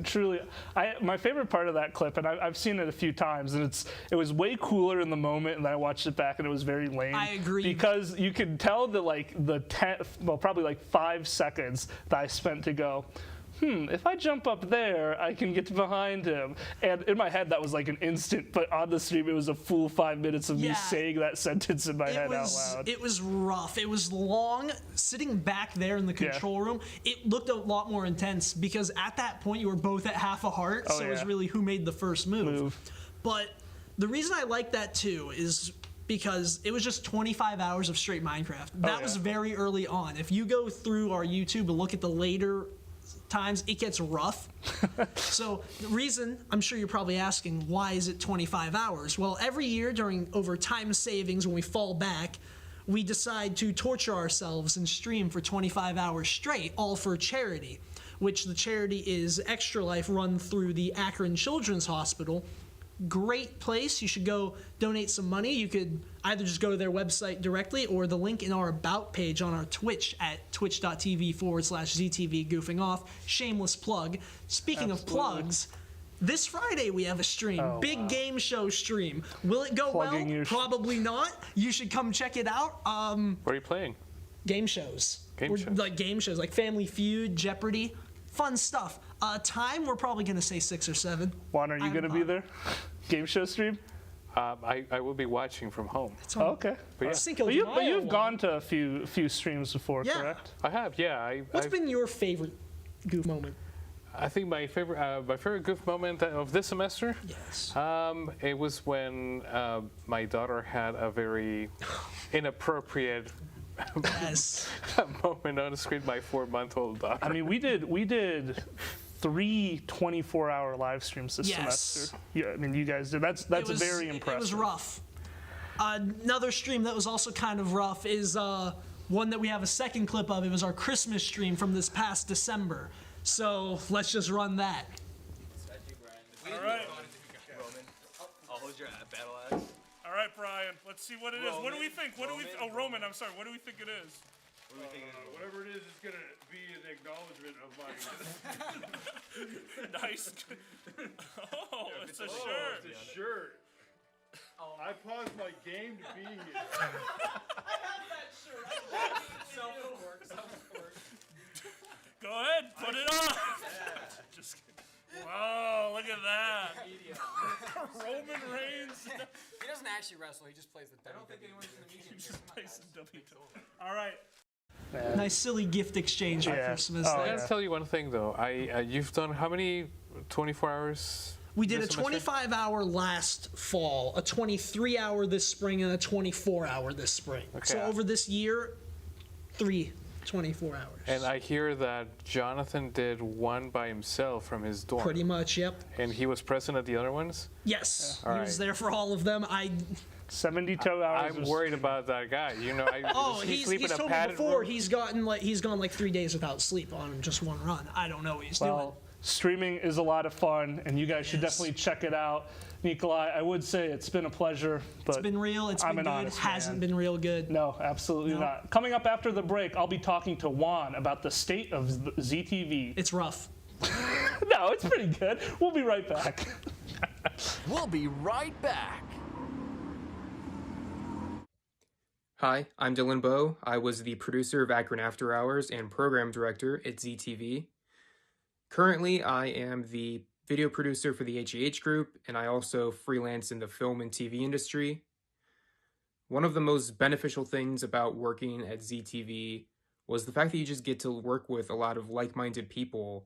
my favorite part of that clip, and I've seen it a few times, and it was way cooler in the moment, and then I watched it back, and it was very lame. I agree. Because you could tell that probably 5 seconds that I spent to go, if I jump up there, I can get behind him. And in my head, that was like an instant, but on the stream, it was a full 5 minutes of me saying that sentence in my head out loud. It was rough. It was long. Sitting back there in the control room, it looked a lot more intense because at that point, you were both at half a heart, so it was really who made the first move. But the reason I like that too is because it was just 25 hours of straight Minecraft. That was very early on. If you go through our YouTube and look at the later times, it gets rough. So the reason, I'm sure you're probably asking, why is it 25 hours? Well, every year over time savings, when we fall back, we decide to torture ourselves and stream for 25 hours straight, all for charity, which the charity is Extra Life, run through the Akron Children's Hospital. Great place. You should go donate some money. You could either just go to their website directly or the link in our About page on our Twitch at twitch.tv/ZTV goofing off. Shameless plug. Speaking of plugs, this Friday we have a stream. Big game show stream. Will it go well? Probably not. You should come check it out. What are you playing? Game shows. Game shows, like Family Feud, Jeopardy. Fun stuff. Time, we're probably going to say 6 or 7. Juan, are you going to be there? Game show stream? I will be watching from home. Okay. But you've gone to a few streams before, correct? I have, yeah. What's been your favorite goof moment? I think my favorite goof moment of this semester. Yes. It was when my daughter had a very inappropriate moment on the screen. My 4-month-old daughter. I mean, we did 3 24-hour live streams this semester. Yeah, I mean, you guys did. That's very impressive. It was rough. Another stream that was also kind of rough is one that we have a second clip of. It was our Christmas stream from this past December. So let's just run that. All right. I'll hold your battle axe. All right, Brian. Let's see what it is. What do we think? Roman. I'm sorry. What do we think it is? Whatever it is, it's gonna be an acknowledgement of my. Nice. Oh, it's a shirt. It's a shirt. I paused my game to be here. I have that shirt. Self-work. Go ahead, put it on. Just kidding. Wow, look at that. Roman Reigns. He doesn't actually wrestle. He just plays the WWE. I don't think anyone's in the medium. He just plays the WWE. All right. Nice silly gift exchange for Christmas. I gotta tell you one thing though. You've done how many 24 hours? We did a 25-hour last fall, a 23-hour this spring, and a 24-hour this spring. Okay. So over this year, 3 24 hours. And I hear that Jonathan did one by himself from his dorm. Pretty much, yep. And he was present at the other ones? Yes, he was there for all of them. 72 hours. I'm worried about that guy. You know, he's told me before he's gone like 3 days without sleep on just one run. I don't know what he's doing. Streaming is a lot of fun, and you guys should definitely check it out. Nikolai, I would say it's been a pleasure, but it's been real. It's been good. It hasn't been real good. No, absolutely not. Coming up after the break, I'll be talking to Juan about the state of ZTV. It's rough. No, it's pretty good. We'll be right back. We'll be right back. Hi, I'm Dylan Bowe. I was the producer of Akron After Hours and program director at ZTV. Currently, I am the video producer for the HEH Group, and I also freelance in the film and TV industry. One of the most beneficial things about working at ZTV was the fact that you just get to work with a lot of like-minded people,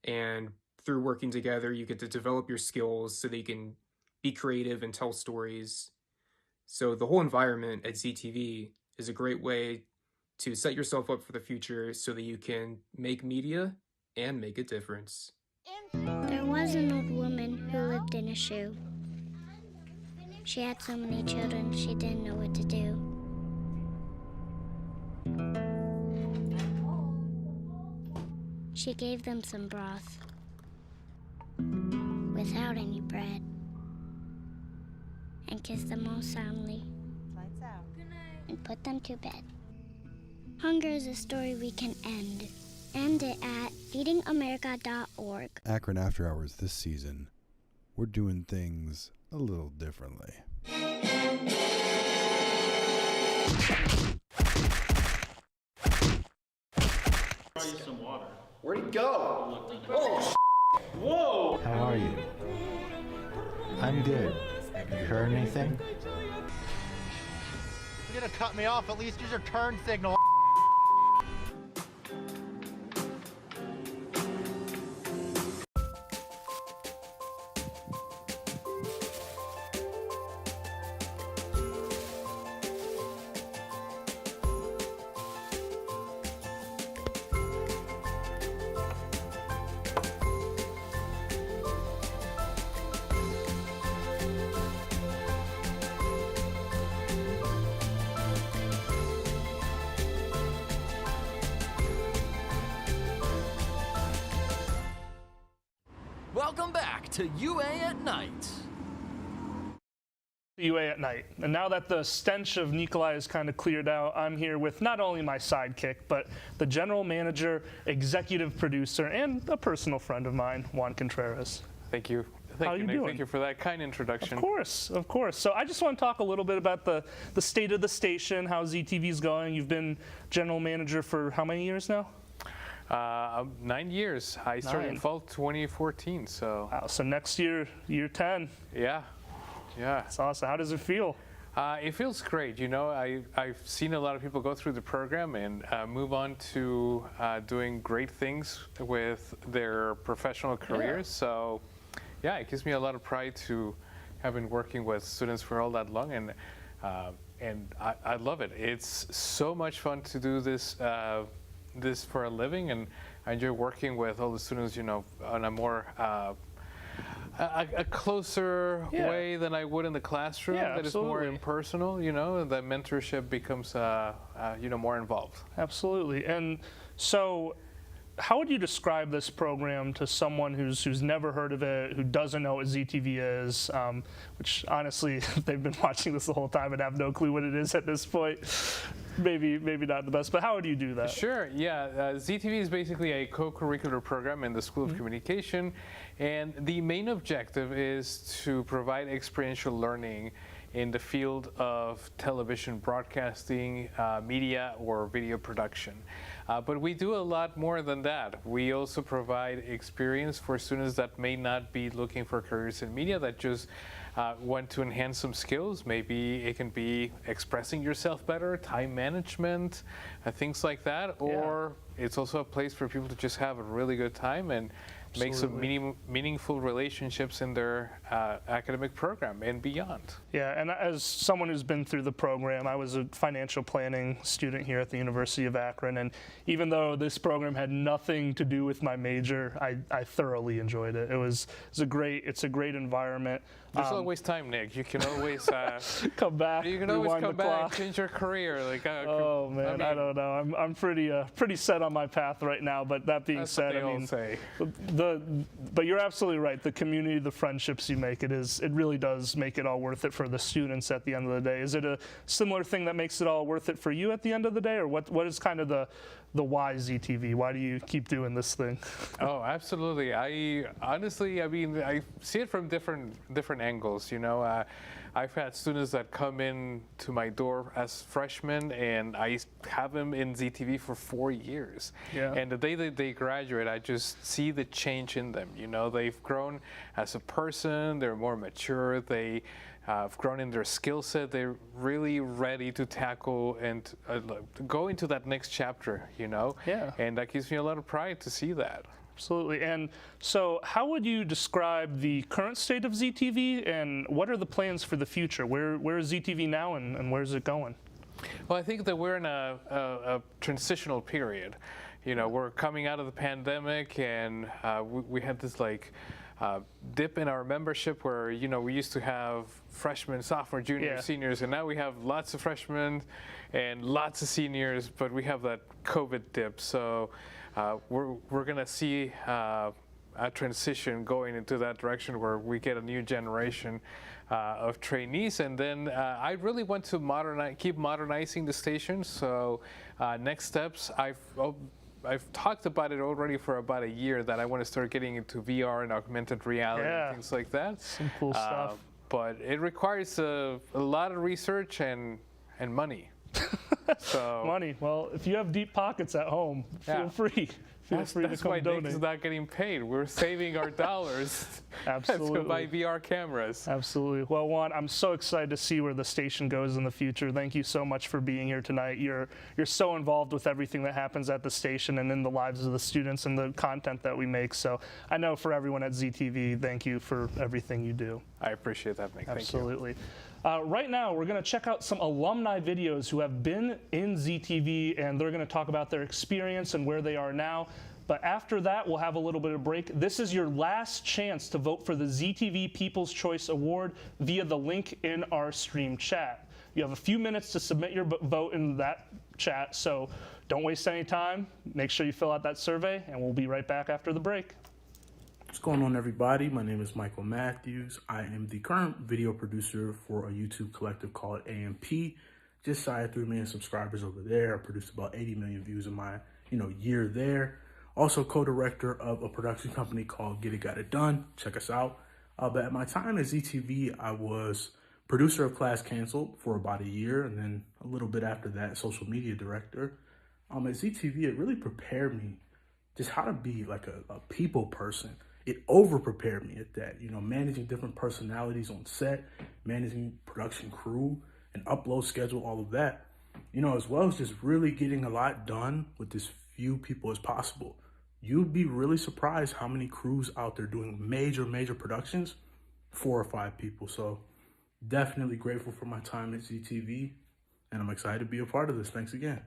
and through working together, you get to develop your skills so that you can be creative and tell stories. So the whole environment at ZTV is a great way to set yourself up for the future so that you can make media and make a difference. There was an old woman who lived in a shoe. She had so many children, she didn't know what to do. She gave them some broth without any bread and kissed them all soundly and put them to bed. Hunger is a story we can end. End it at feedingamerica.org. Akron After Hours this season, we're doing things a little differently. Some water. Where'd he go? Oh, Whoa! How are you? I'm good. You heard anything? You're gonna cut me off, at least use your turn signal. Welcome back to UA at Night. UA at Night. And now that the stench of Nikolai is kind of cleared out, I'm here with not only my sidekick, but the general manager, executive producer, and a personal friend of mine, Juan Contreras. Thank you. How you Nick. doing? Thank you for that kind introduction. Of course, of course. So I just want to talk a little bit about the state of the station, how ZTV's going. You've been general manager for how many years now? 9 years. I started in fall 2014, so. Wow, so next year, year 10. Yeah, yeah. That's awesome. How does it feel? It feels great. You know, I've seen a lot of people go through the program and move on to doing great things with their professional careers. Yeah. So, yeah, it gives me a lot of pride to have been working with students for all that long, and I love it. It's so much fun to do this for a living, and I enjoy working with all the students, you know, on a more a closer way than I would in the classroom. Yeah, that is more impersonal, you know, and the mentorship becomes you know, more involved. Absolutely. And so how would you describe this program to someone who's never heard of it, who doesn't know what ZTV is, which honestly, they've been watching this the whole time and have no clue what it is at this point? Maybe not the best, but how would you do that? Sure, yeah. ZTV is basically a co-curricular program in the School of Communication, and the main objective is to provide experiential learning in the field of television broadcasting, media, or video production. But we do a lot more than that. We also provide experience for students that may not be looking for careers in media, that just want to enhance some skills. Maybe it can be expressing yourself better, time management, things like that. Or it's also a place for people to just have a really good time and make some meaningful relationships in their academic program and beyond. Yeah, and as someone who's been through the program, I was a financial planning student here at the University of Akron, and even though this program had nothing to do with my major, I thoroughly enjoyed it. It's a great environment. There's always time, Nick. You can always come back. You can always come back, change your career. Like, oh man, I don't know. I'm pretty set on my path right now. But that being said, I mean, but you're absolutely right. The community, the friendships you make, it really does make it all worth it for the students at the end of the day. Is it a similar thing that makes it all worth it for you at the end of the day, or what is kind of the why ZTV? Why do you keep doing this thing? Oh, absolutely. I honestly, I mean, I see it from different angles. You know, I've had students that come in to my door as freshmen, and I have them in ZTV for 4 years. Yeah. And the day that they graduate, I just see the change in them. You know, they've grown as a person, they're more mature, they have grown in their skill set, they're really ready to tackle and go into that next chapter, you know? Yeah. And that gives me a lot of pride to see that. Absolutely. And so how would you describe the current state of ZTV, and what are the plans for the future? Where is ZTV now, and where is it going? Well, I think that we're in a transitional period. You know, we're coming out of the pandemic, and we had this dip in our membership where, you know, we used to have freshmen, sophomore, junior, seniors, and now we have lots of freshmen and lots of seniors, but we have that COVID dip. So we're going to see a transition going into that direction where we get a new generation of trainees, and then I really want to keep modernizing the station. So next steps, I've talked about it already for about a year, that I want to start getting into VR and augmented reality and things like that. Some cool stuff. But it requires a lot of research and money. So money. Well, if you have deep pockets at home, feel free. That's why Nick is not getting paid. We're saving our dollars to buy VR cameras. Absolutely. Well, Juan, I'm so excited to see where the station goes in the future. Thank you so much for being here tonight. You're so involved with everything that happens at the station and in the lives of the students and the content that we make. So I know for everyone at ZTV, thank you for everything you do. I appreciate that, Nick. Absolutely. Right now, we're going to check out some alumni videos who have been in ZTV, and they're going to talk about their experience and where they are now. But after that, we'll have a little bit of break. This is your last chance to vote for the ZTV People's Choice Award via the link in our stream chat. You have a few minutes to submit your vote in that chat, so don't waste any time. Make sure you fill out that survey, and we'll be right back after the break. What's going on, everybody? My name is Michael Matthews. I am the current video producer for a YouTube collective called AMP. Just shy of 3 million subscribers over there. I produced about 80 million views in my year there. Also co-director of a production company called Get It Got It Done. Check us out. But at my time at ZTV, I was producer of Class Canceled for about a year, and then a little bit after that, social media director. At ZTV, it really prepared me just how to be like a people person. It over-prepared me at that, managing different personalities on set, managing production crew, and upload schedule, all of that, as well as just really getting a lot done with as few people as possible. You'd be really surprised how many crews out there doing major productions, 4 or 5 people. So definitely grateful for my time at ZTV, and I'm excited to be a part of this. Thanks again.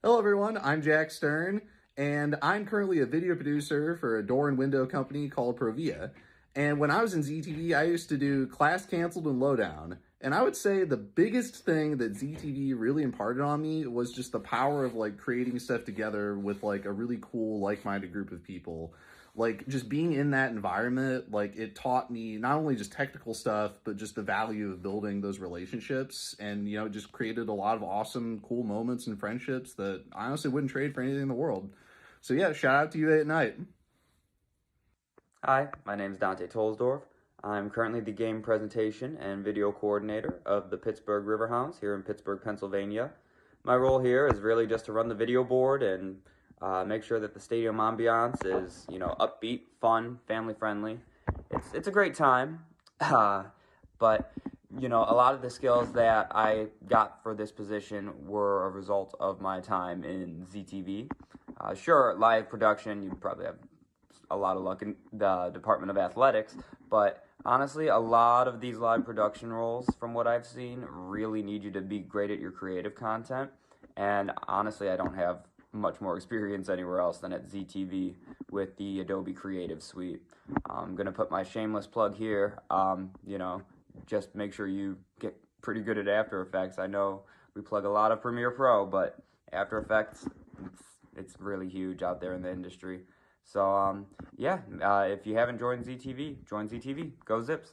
Hello, everyone. I'm Jack Stern, and I'm currently a video producer for a door and window company called Provia. And when I was in ZTV, I used to do Class Canceled and Lowdown. And I would say the biggest thing that ZTV really imparted on me was just the power of creating stuff together with a really cool, like-minded group of people. Just being in that environment, it taught me not only just technical stuff, but just the value of building those relationships. And, it just created a lot of awesome, cool moments and friendships that I honestly wouldn't trade for anything in the world. So yeah, shout out to UA at Nite. Hi, my name is Dante Tolsdorf. I'm currently the game presentation and video coordinator of the Pittsburgh Riverhounds here in Pittsburgh, Pennsylvania. My role here is really just to run the video board and make sure that the stadium ambiance is, upbeat, fun, family-friendly. It's a great time, but, a lot of the skills that I got for this position were a result of my time in ZTV. Sure, live production, you probably have a lot of luck in the Department of Athletics, but honestly, a lot of these live production roles, from what I've seen, really need you to be great at your creative content. And honestly, I don't have much more experience anywhere else than at ZTV with the Adobe Creative Suite. I'm going to put my shameless plug here. Just make sure you get pretty good at After Effects. I know we plug a lot of Premiere Pro, but After Effects, it's really huge out there in the industry. So, if you haven't joined ZTV, join ZTV. Go Zips.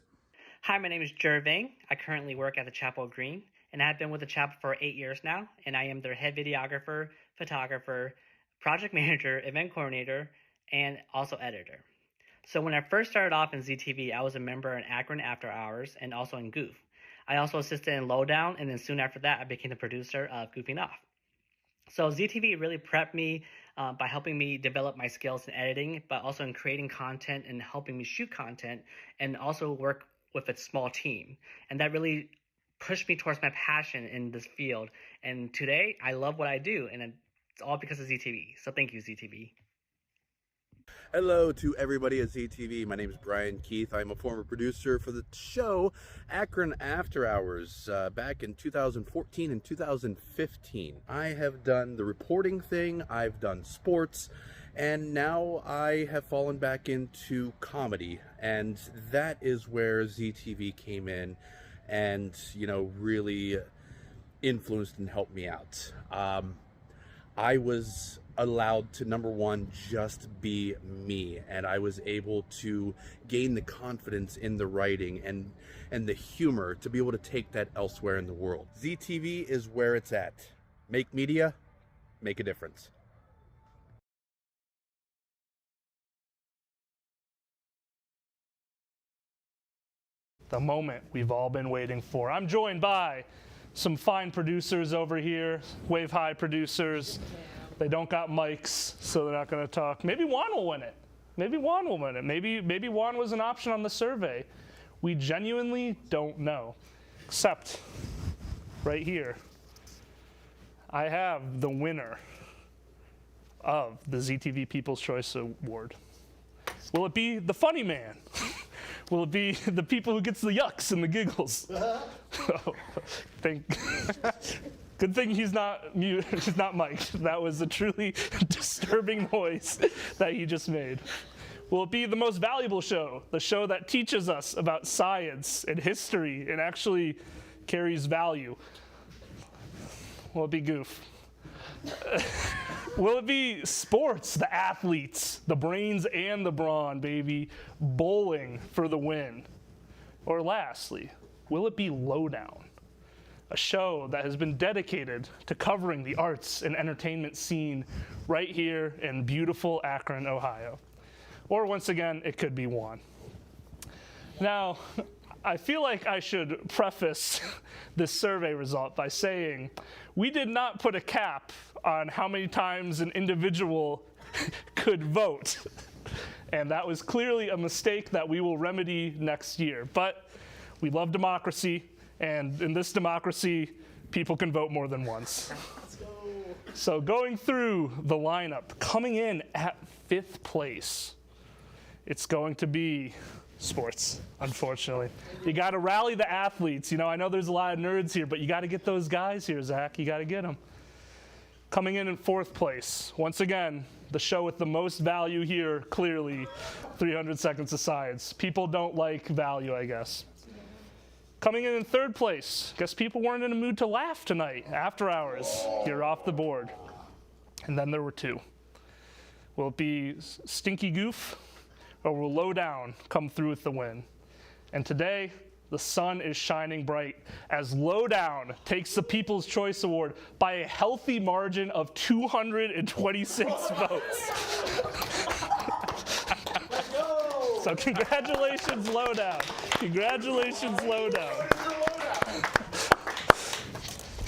Hi, my name is Jerving. I currently work at the Chapel Green, and I've been with the Chapel for 8 years now, and I am their head videographer, photographer, project manager, event coordinator, and also editor. So when I first started off in ZTV, I was a member in Akron After Hours and also in Goof. I also assisted in Lowdown, and then soon after that, I became the producer of Goofing Off. So ZTV really prepped me by helping me develop my skills in editing, but also in creating content and helping me shoot content, and also work with a small team. And that really pushed me towards my passion in this field. And today, I love what I do, and it's all because of ZTV. So thank you, ZTV. Hello to everybody at ZTV. My name is Brian Keith. I'm a former producer for the show Akron After Hours back in 2014 and 2015. I have done the reporting thing, I've done sports, and now I have fallen back into comedy. And that is where ZTV came in and, you know, really influenced and helped me out. I was allowed to, number one, just be me, and I was able to gain the confidence in the writing and the humor to be able to take that elsewhere in the world. ZTV is where it's at. Make media, make a difference. The moment we've all been waiting for. I'm joined by some fine producers over here, Wave High producers. They don't got mics, so they're not going to talk. Maybe Juan will win it. Maybe Juan will win it. Maybe Juan was an option on the survey. We genuinely don't know. Except right here, I have the winner of the ZTV People's Choice Award. Will it be the funny man? Will it be the people who gets the yucks and the giggles? Good thing he's not mute. He's not mic'd. That was a truly disturbing noise that he just made. Will it be the most valuable show? The show that teaches us about science and history and actually carries value? Will it be Goof? Will it be sports, the athletes, the brains and the brawn, baby, bowling for the win? Or lastly, will it be Lowdown, a show that has been dedicated to covering the arts and entertainment scene right here in beautiful Akron, Ohio? Or once again, it could be Juan. Now, I feel like I should preface this survey result by saying we did not put a cap on how many times an individual could vote. And that was clearly a mistake that we will remedy next year. But we love democracy, and in this democracy, people can vote more than once. Let's go. So going through the lineup, coming in at 5th place, it's going to be sports, unfortunately. You got to rally the athletes. You know, I know there's a lot of nerds here, but you got to get those guys here, Zach. You got to get them. Coming in 4th place, once again, the show with the most value here, clearly, 300 Seconds of Science. People don't like value, I guess. Coming in 3rd place, guess people weren't in a mood to laugh tonight. After Hours, you're off the board. And then there were 2. Will it be Stinky Goof, or will Lowdown come through with the win? And today, the sun is shining bright as Lowdown takes the People's Choice Award by a healthy margin of 226 votes. So congratulations, Lowdown. Congratulations, Lowdown.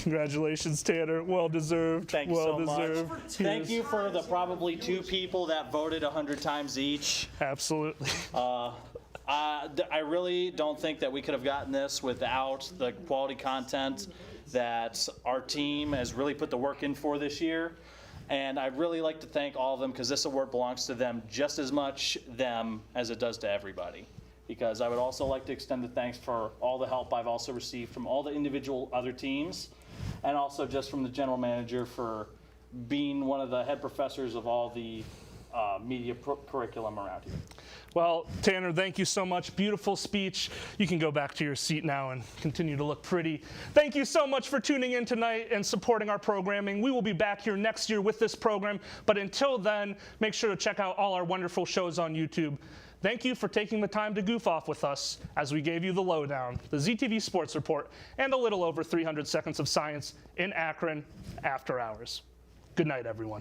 Congratulations, Tanner. Well deserved. Thank you well so deserved. much. Thank you for the probably 2 people that voted 100 times each. Absolutely. I really don't think that we could have gotten this without the quality content that our team has really put the work in for this year. And I'd really like to thank all of them, because this award belongs to them just as much them as it does to everybody. Because I would also like to extend the thanks for all the help I've also received from all the individual other teams, and also just from the general manager for being one of the head professors of all the media curriculum around here. Well, Tanner, thank you so much. Beautiful speech. You can go back to your seat now and continue to look pretty. Thank you so much for tuning in tonight and supporting our programming. We will be back here next year with this program, but until then, make sure to check out all our wonderful shows on YouTube. Thank you for taking the time to goof off with us as we gave you the lowdown, the ZTV Sports Report, and a little over 300 seconds of science in Akron After Hours. Good night, everyone.